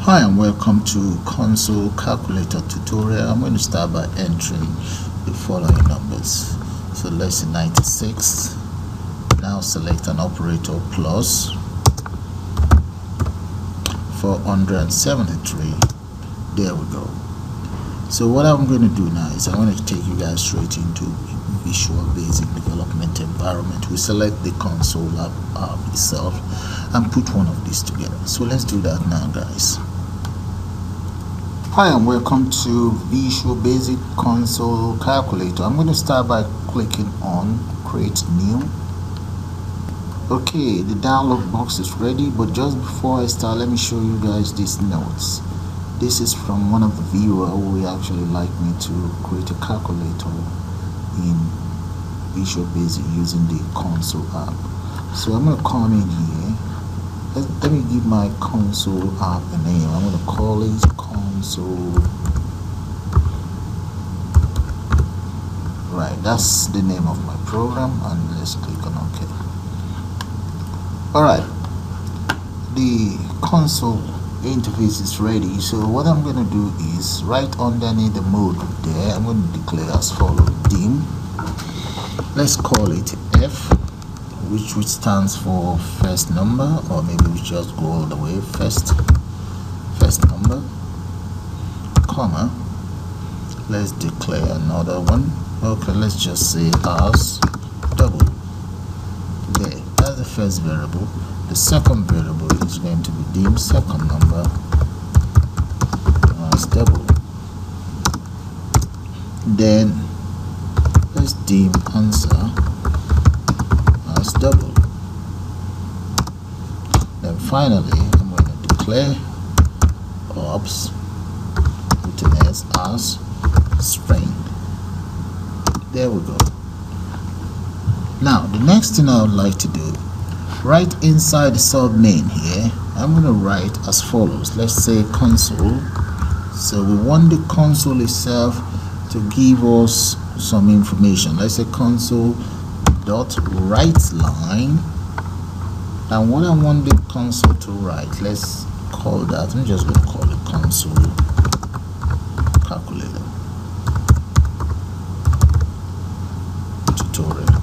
Hi and welcome to Console Calculator tutorial. I'm going to start by entering the following numbers. So let's say 96. Now select an operator plus 473. There we go. So what I'm going to do now is I'm going to take you guys straight into Visual Basic Development Environment. We select the console app itself and put one of these together. So let's do that now, guys. Hi and welcome to Visual Basic Console Calculator. I'm going to start by clicking on Create New. Okay, the dialog box is ready, but just before I start, let me show you guys these notes. This is from one of the viewers who actually like me to create a calculator in Visual Basic using the console app. So I'm going to come in here. Let me give my console app a name. I'm going to call it console. Right, that's the name of my program, and let's click on OK. Alright, the console interface is ready. So what I'm going to do is right underneath the mode there, I'm going to declare as follows: dim. Let's call it F, which stands for first number, or maybe we just go all the way first number, comma. Let's declare another one. Okay, let's just say as double. There, that's the first variable. The second variable is going to be dim second number as double. Then let's dim answer as double. Then finally I'm going to declare ops with an S as string. There we go. Now the next thing I would like to do, right inside the sub main here, I'm going to write as follows. Let's say console. So we want the console itself to give us some information. Let's say console dot write line, and what I want the console to write, let's call that, I'm just going to call it console calculator tutorial.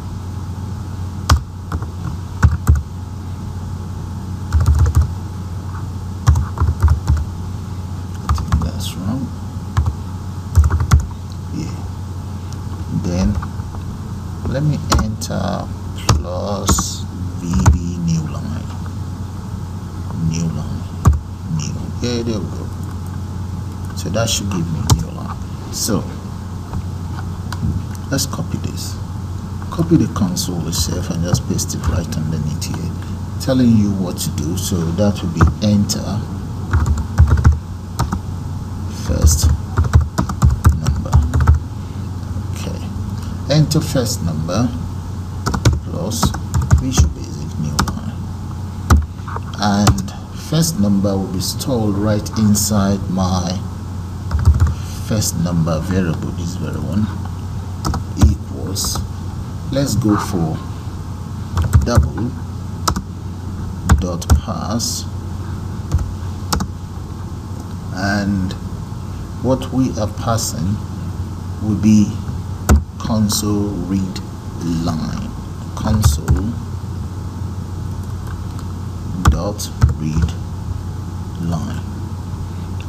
I think that's wrong. Yeah. Then let me enter plus VB new line. Yeah, there we go. So that should give me new line. So let's copy this. Copy the console itself and just paste it right underneath here, telling you what to do. So that will be enter first number. Okay, enter first number plus Visual Basic new line, and first number will be stored right inside my first number variable, this very one, equals, let's go for double dot pass, and what we are passing will be console read line, console dot read line,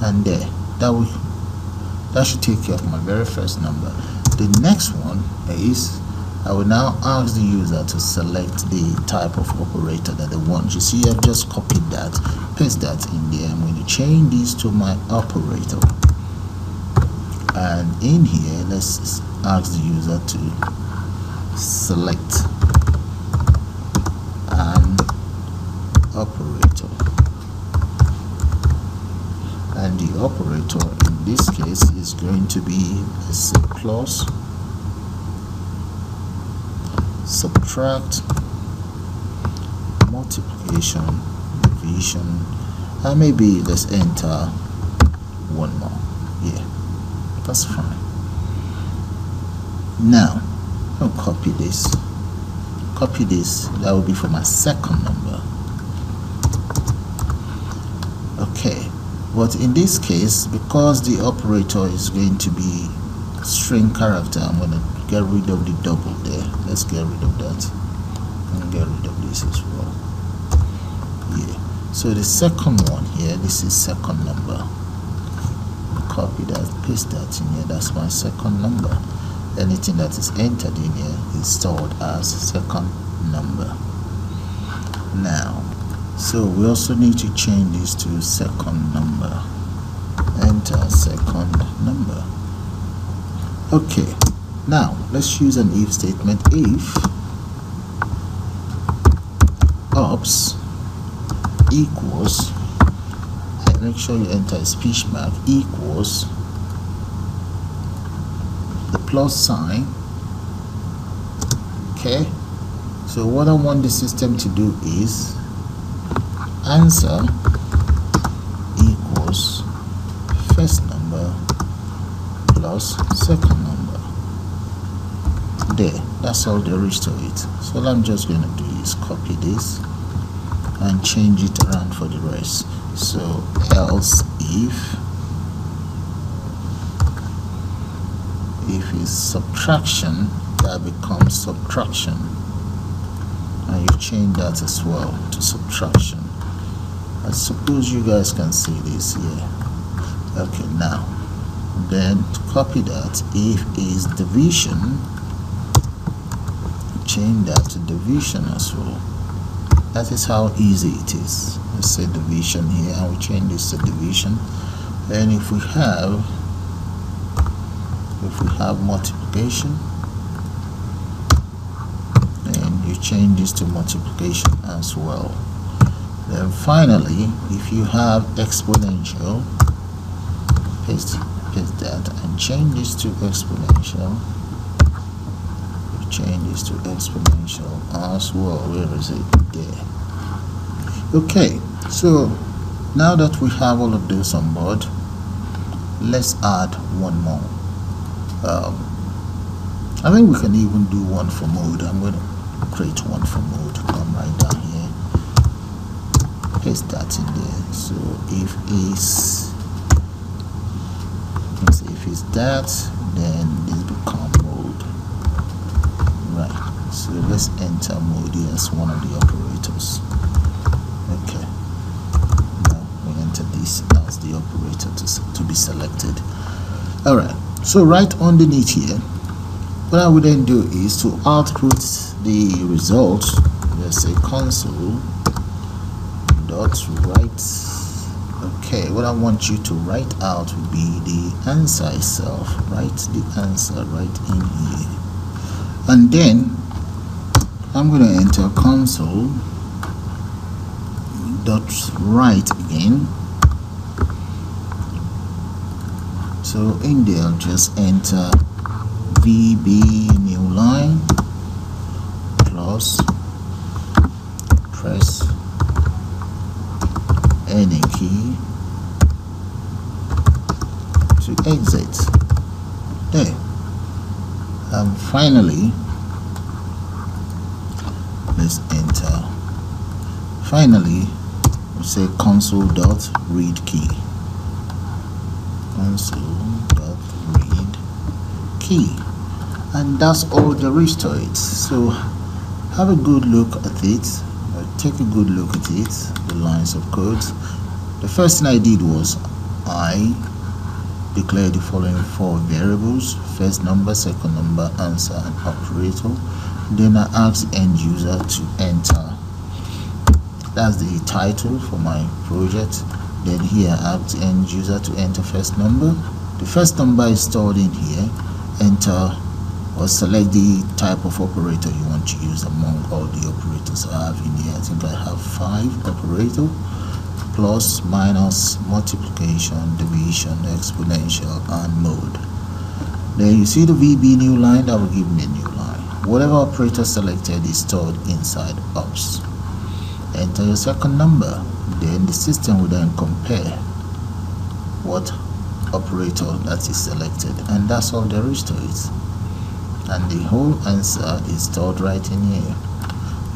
and there, that should take care of my very first number. The next one is I will now ask the user to select the type of operator that they want. You see, I've just copied that, paste that in there. I'm going to change this to my operator, and in here let's ask the user to select an operator, and the operator in this case is going to be, let's say, plus, subtract, multiplication, division, and maybe let's enter one more. Yeah, that's fine. Now I'll copy this, that will be for my second number. Okay, But in this case, because the operator is going to be string character, I'm going to get rid of the double there. Let's get rid of that and get rid of this as well. Yeah, so the second one here, this is second number. Copy that, paste that in here. That's my second number. Anything that is entered in here is stored as second number. Now, so we also need to change this to second number. Enter second number. Okay, now let's use an if statement. If ops equals, and make sure you enter a speech mark, equals the plus sign. Okay, so what I want the system to do is answer equals first number plus second number. There, that's all there is to it. So all I'm just going to do is copy this and change it around for the rest. So else if is subtraction, that becomes subtraction, and you change that as well to subtraction. I suppose you guys can see this here. Okay, now then to copy that, if is division, change that to division as well. That is how easy it is. Let's say division here, and we change this to division. And if we have multiplication, then you change this to multiplication as well. Then finally, if you have exponential, paste that and change this to exponential. Change this to exponential as well. Where is it? There. Okay, so now that we have all of this on board, let's add one more. I think we can even do one for mode. I'm going to create one for mode. Come right down here, paste that in there. So if it's that, then this become mode. Right, so let's enter mode here as one of the operators. Okay, now we enter this as the operator to be selected. All right, so right underneath here, what I would then do is to output the result. Let's say console dot write. Okay, what I want you to write out would be the answer itself. Write the answer right in here, and then I'm going to enter console dot write again. So in there, I'll just enter VB new line plus press any key to exit. There. And finally, let's enter. Finally, we'll say console dot read key. Console dot read key. And that's all there is to it. So have a good look at it. Take a good look at it, the lines of code. The first thing I did was I declared the following 4 variables: first number, second number, answer, and operator. Then I asked the end user to enter. That's the title for my project. Then here I asked the end user to enter first number. The first number is stored in here. Enter or select the type of operator you want to use among all the operators I have in here. I think I have 5 operator: plus, minus, multiplication, division, exponential, and mode. Then you see the VB new line, that will give me a new line. Whatever operator selected is stored inside ops. Enter your second number, then the system will then compare what operator that is selected, and that's all there is to it. And the whole answer is stored right in here.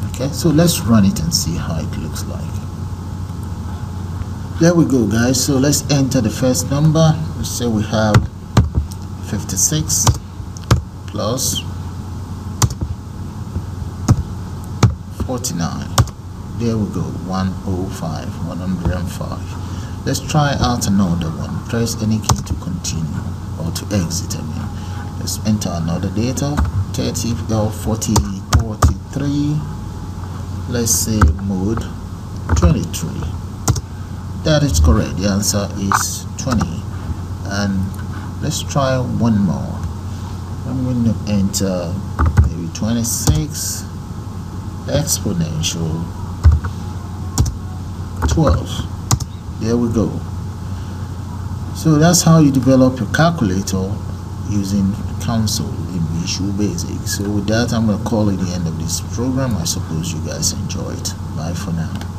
Okay, so let's run it and see how it looks like. There we go, guys. So let's enter the first number. Let's say we have 56 plus 49. There we go, 105, 105. Let's try out another one. Press any key to continue or to exit. Let's enter another data. 30 or 40, 43. Let's say mode 23. That is correct. The answer is 20. And let's try one more. I'm going to enter maybe 26 exponential 12. There we go. So that's how you develop your calculator using console in Visual Basic. So with that, I'm going to call it the end of this program. I suppose you guys enjoyed. Bye for now.